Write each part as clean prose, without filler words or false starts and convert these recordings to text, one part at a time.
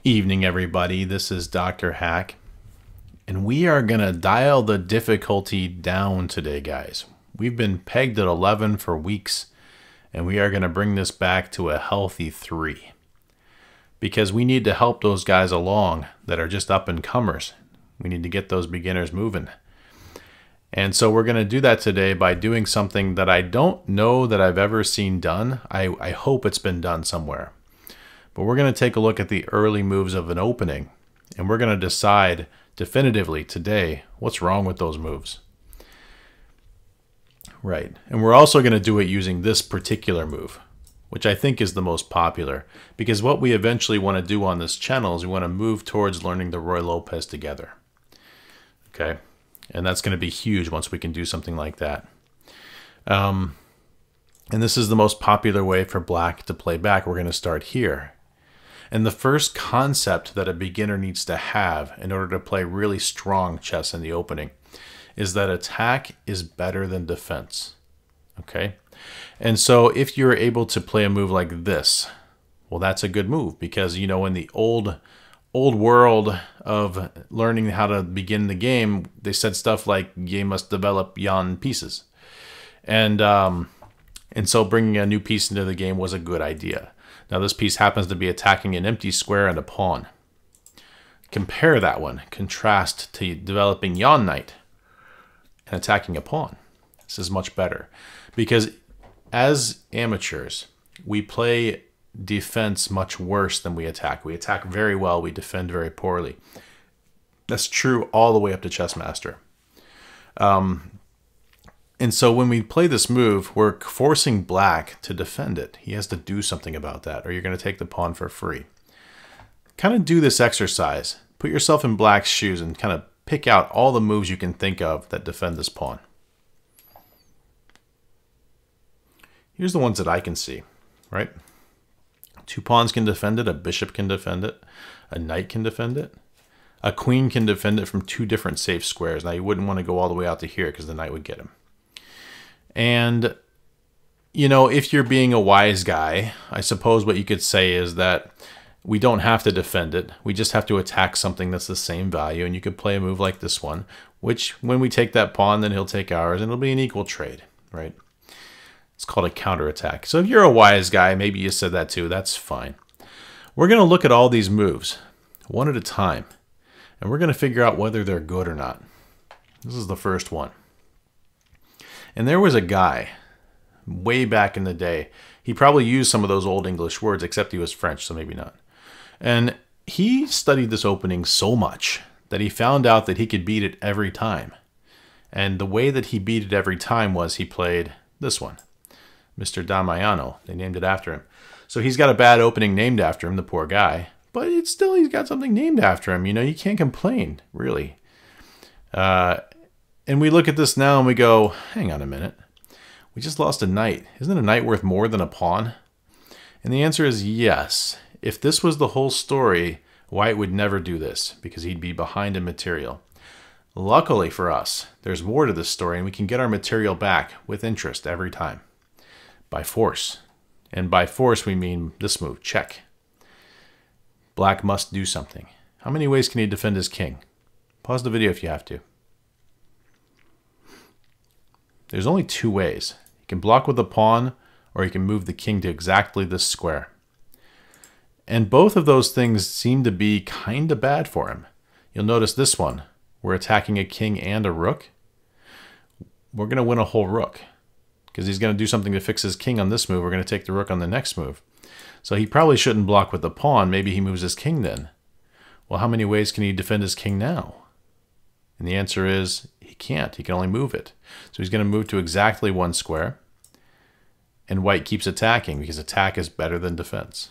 Evening, everybody. This is Dr. Hack, and we are going to dial the difficulty down today, guys. We've been pegged at 11 for weeks, and we are going to bring this back to a healthy 3 because we need to help those guys along that are just up-and-comers. We need to get those beginners moving. And so we're going to do that today by doing something that I don't know that I've ever seen done. I hope it's been done somewhere. But we're going to take a look at the early moves of an opening, and we're going to decide definitively today what's wrong with those moves. Right, and we're also going to do it using this particular move, which I think is the most popular, because what we eventually want to do on this channel is we want to move towards learning the Ruy Lopez together. Okay, and that's going to be huge once we can do something like that. And this is the most popular way for black to play back. We're going to start here. And the first concept that a beginner needs to have in order to play really strong chess in the opening is that attack is better than defense. Okay? And so if you're able to play a move like this, well, that's a good move because, you know, in the old world of learning how to begin the game, they said stuff like you must develop yon pieces. And so bringing a new piece into the game was a good idea. Now this piece happens to be attacking an empty square and a pawn. Compare that one, contrast to developing yon knight and attacking a pawn. This is much better because as amateurs, we play defense much worse than we attack. We attack very well, we defend very poorly. That's true all the way up to chess master. And so when we play this move, we're forcing black to defend it. He has to do something about that, or you're going to take the pawn for free. Kind of do this exercise. Put yourself in black's shoes and kind of pick out all the moves you can think of that defend this pawn. Here's the ones that I can see, right? Two pawns can defend it, a bishop can defend it, a knight can defend it. A queen can defend it from two different safe squares. Now you wouldn't want to go all the way out to here because the knight would get him. And, you know, if you're being a wise guy, I suppose what you could say is that we don't have to defend it. We just have to attack something that's the same value. And you could play a move like this one, which when we take that pawn, then he'll take ours, and it'll be an equal trade, right? It's called a counterattack. So if you're a wise guy, maybe you said that too. That's fine. We're going to look at all these moves one at a time, and we're going to figure out whether they're good or not. This is the first one. And there was a guy way back in the day. He probably used some of those old English words, except he was French, so maybe not. And he studied this opening so much that he found out that he could beat it every time. And the way that he beat it every time was he played this one, Mr. Damiano. They named it after him. So he's got a bad opening named after him, the poor guy. But it's still, he's got something named after him. You know, you can't complain, really. And we look at this now and we go, hang on a minute. We just lost a knight. Isn't a knight worth more than a pawn? And the answer is yes. If this was the whole story, White would never do this because he'd be behind in material. Luckily for us, there's more to this story and we can get our material back with interest every time. By force. And by force we mean this move, check. Black must do something. How many ways can he defend his king? Pause the video if you have to. There's only two ways. You can block with a pawn, or you can move the king to exactly this square. And both of those things seem to be kind of bad for him. You'll notice this one. We're attacking a king and a rook. We're going to win a whole rook, because he's going to do something to fix his king on this move. We're going to take the rook on the next move. So he probably shouldn't block with the pawn. Maybe he moves his king then. Well, how many ways can he defend his king now? And the answer is he can't. He can only move it. So he's going to move to exactly one square. And White keeps attacking because attack is better than defense.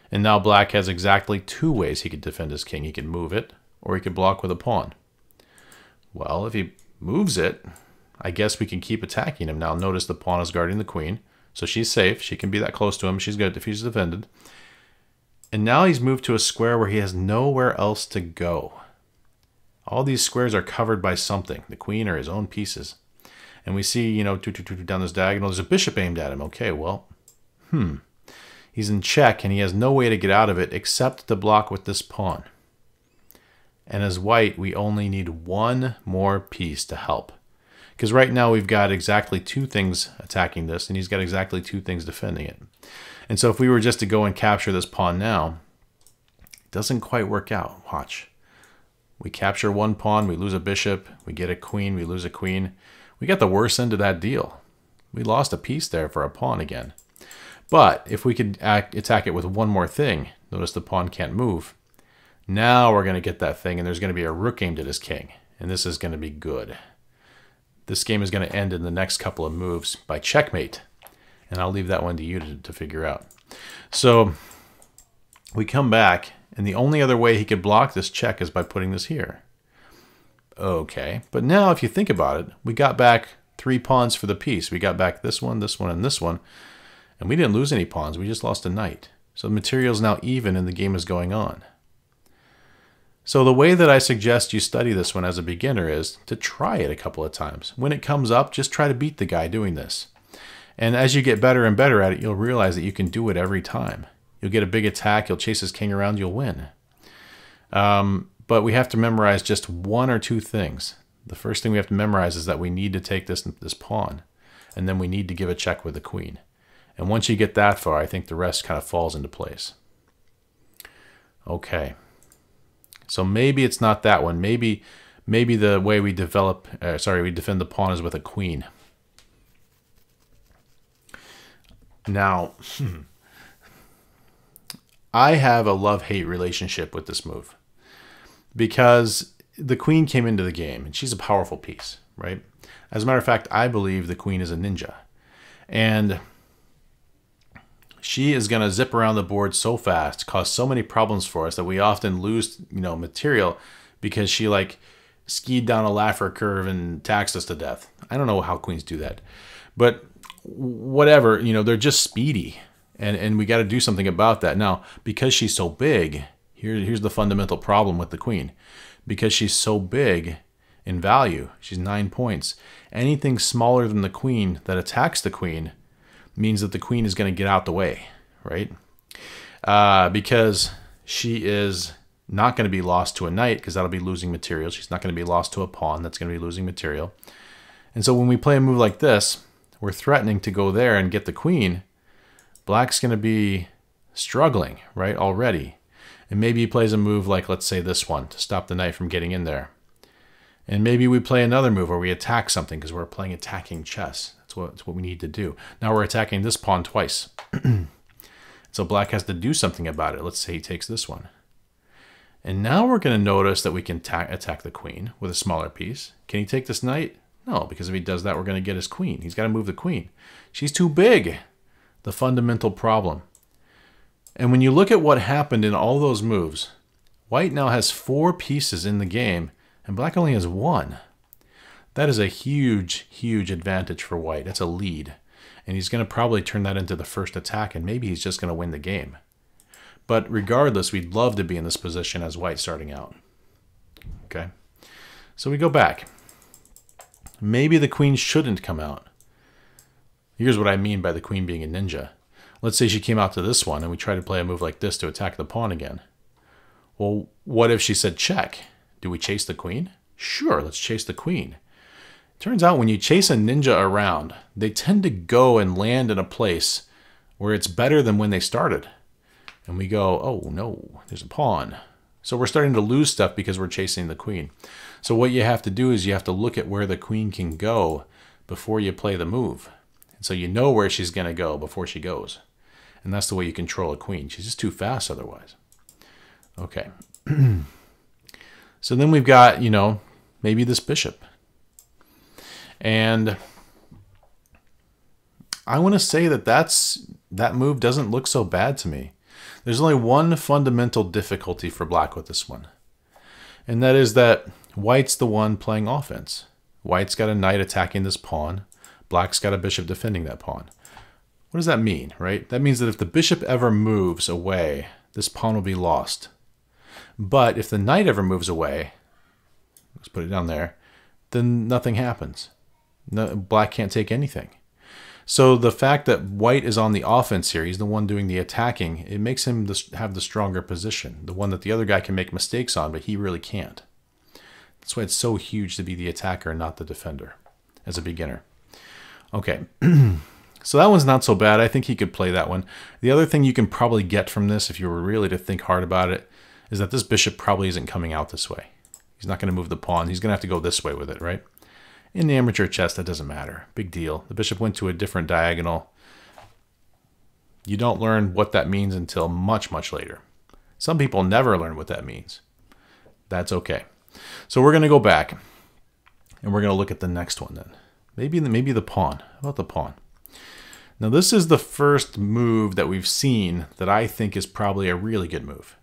And now Black has exactly two ways he could defend his king. He can move it, or he could block with a pawn. Well, if he moves it, I guess we can keep attacking him. Now notice the pawn is guarding the queen. So she's safe. She can be that close to him. She's good if he's defended. And now he's moved to a square where he has nowhere else to go. All these squares are covered by something, the queen or his own pieces. And we see, you know, down this diagonal, there's a bishop aimed at him. Okay, well, He's in check, and he has no way to get out of it except to block with this pawn. And as white, we only need one more piece to help. Because right now we've got exactly two things attacking this, and he's got exactly two things defending it. And so if we were just to go and capture this pawn now, it doesn't quite work out. Watch. We capture one pawn, we lose a bishop, we get a queen, we lose a queen. We got the worst end of that deal. We lost a piece there for a pawn again. But if we could attack it with one more thing, notice the pawn can't move. Now we're going to get that thing, and there's going to be a rook aimed at his king. And this is going to be good. This game is going to end in the next couple of moves by checkmate. And I'll leave that one to you to figure out. So we come back, and the only other way he could block this check is by putting this here. Okay, but now if you think about it, we got back 3 pawns for the piece. We got back this one, and this one. And we didn't lose any pawns. We just lost a knight. So the material is now even, and the game is going on. So the way that I suggest you study this one as a beginner is to try it a couple of times. When it comes up, just try to beat the guy doing this. And as you get better and better at it, you'll realize that you can do it every time. You'll get a big attack, you'll chase his king around, you'll win. But we have to memorize just one or two things. The first thing we have to memorize is that we need to take this pawn, and then we need to give a check with the queen. And once you get that far, I think the rest kind of falls into place. Okay. So maybe it's not that one. Maybe the way we we defend the pawn is with a queen. Now, I have a love-hate relationship with this move because the queen came into the game, and she's a powerful piece, right? As a matter of fact, I believe the queen is a ninja. And she is going to zip around the board so fast, cause so many problems for us that we often lose, material because she like skied down a Laffer curve and taxed us to death. I don't know how queens do that, but whatever, they're just speedy, and we got to do something about that. Now, because she's so big, here's the fundamental problem with the queen. Because she's so big in value, she's 9 points. Anything smaller than the queen that attacks the queen means that the queen is going to get out the way, right? Because she is not going to be lost to a knight, because that'll be losing material. She's not going to be lost to a pawn. That's going to be losing material. And so when we play a move like this, we're threatening to go there and get the queen. Black's going to be struggling, right, already. And maybe he plays a move like, let's say this one, to stop the knight from getting in there. And maybe we play another move where we attack something because we're playing attacking chess. That's what we need to do. Now we're attacking this pawn twice. So black has to do something about it. Let's say he takes this one. And now we're going to notice that we can attack the queen with a smaller piece. Can he take this knight? No, because if he does that, we're going to get his queen. He's got to move the queen. She's too big. The fundamental problem. And when you look at what happened in all those moves, white now has 4 pieces in the game, and black only has 1. That is a huge, huge advantage for white. That's a lead. And he's going to probably turn that into the first attack, and maybe he's just going to win the game. But regardless, we'd love to be in this position as white starting out. Okay? So we go back. Maybe the queen shouldn't come out. Here's what I mean by the queen being a ninja. Let's say she came out to this one, and we try to play a move like this to attack the pawn again. Well, what if she said check? Do we chase the queen? Sure, let's chase the queen. Turns out when you chase a ninja around, they tend to go and land in a place where it's better than when they started. And we go, oh no, there's a pawn. So we're starting to lose stuff because we're chasing the queen. So what you have to do is you have to look at where the queen can go before you play the move. And so you know where she's going to go before she goes. And that's the way you control a queen. She's just too fast otherwise. Okay. So then we've got, maybe this bishop. And I want to say that move doesn't look so bad to me. There's only one fundamental difficulty for black with this one. And that is that white's the one playing offense. White's got a knight attacking this pawn. Black's got a bishop defending that pawn. What does that mean, right? That means that if the bishop ever moves away, this pawn will be lost. But if the knight ever moves away, let's put it down there, then nothing happens. Black can't take anything. So the fact that white is on the offense here, he's the one doing the attacking, it makes him have the stronger position, the one that the other guy can make mistakes on, but he really can't. That's why it's so huge to be the attacker and not the defender as a beginner. Okay, so that one's not so bad. I think he could play that one. The other thing you can probably get from this, if you were really to think hard about it, is that this bishop probably isn't coming out this way. He's not going to move the pawn. He's going to have to go this way with it, right? In the amateur chess, that doesn't matter. Big deal. The bishop went to a different diagonal. You don't learn what that means until much, much later. Some people never learn what that means. That's okay. So we're going to go back, and we're going to look at the next one then. Maybe the pawn. How about the pawn? Now this is the first move that we've seen that I think is probably a really good move.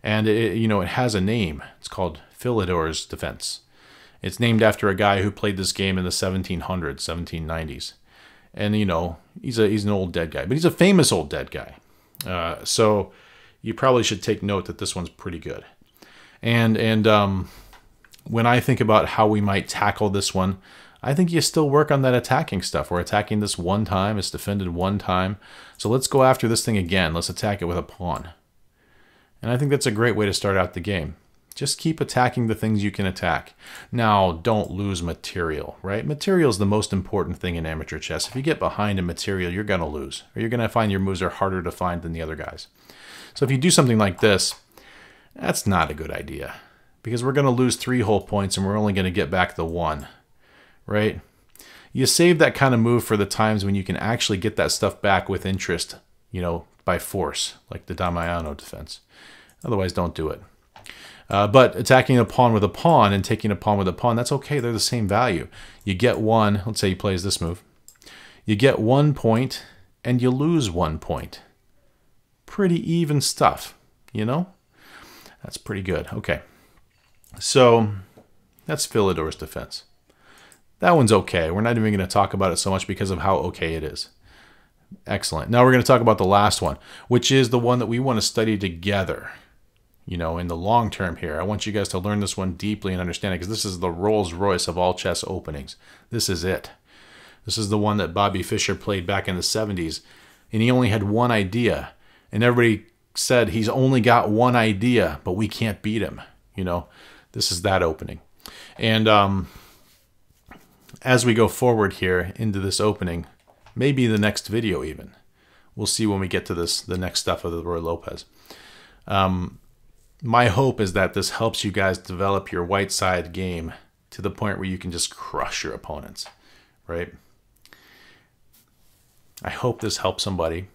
And it has a name. It's called Philidor's defense. It's named after a guy who played this game in the 1700s, 1790s. And he's an old dead guy, but he's a famous old dead guy. So you probably should take note that this one's pretty good. And when I think about how we might tackle this one, I think you still work on that attacking stuff. We're attacking this one time. It's defended one time. So let's go after this thing again. Let's attack it with a pawn. And I think that's a great way to start out the game. Just keep attacking the things you can attack. Now, don't lose material, right? Material is the most important thing in amateur chess. If you get behind in material, you're going to lose. Or you're going to find your moves are harder to find than the other guys. So if you do something like this, that's not a good idea. Because we're going to lose 3 whole points and we're only going to get back the 1. Right? You save that kind of move for the times when you can actually get that stuff back with interest, by force, like the Damiano defense. Otherwise, don't do it. But attacking a pawn with a pawn and taking a pawn with a pawn, that's okay. They're the same value. You get 1. Let's say he plays this move. You get 1 point and you lose 1 point. Pretty even stuff, That's pretty good. Okay. So that's Philidor's defense. That one's okay. We're not even going to talk about it so much because of how okay it is. Excellent. Now we're going to talk about the last one, which is the one that we want to study together, in the long term here. I want you guys to learn this one deeply and understand it because this is the Rolls Royce of all chess openings. This is it. This is the one that Bobby Fischer played back in the 70s, and he only had one idea, and everybody said he's only got one idea, but we can't beat him. This is that opening. And as we go forward here into this opening, maybe the next video even, we'll see when we get to the next stuff of the Ruy Lopez. My hope is that this helps you guys develop your white side game to the point where you can just crush your opponents, right? I hope this helps somebody,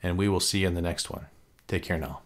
and we will see you in the next one. Take care now.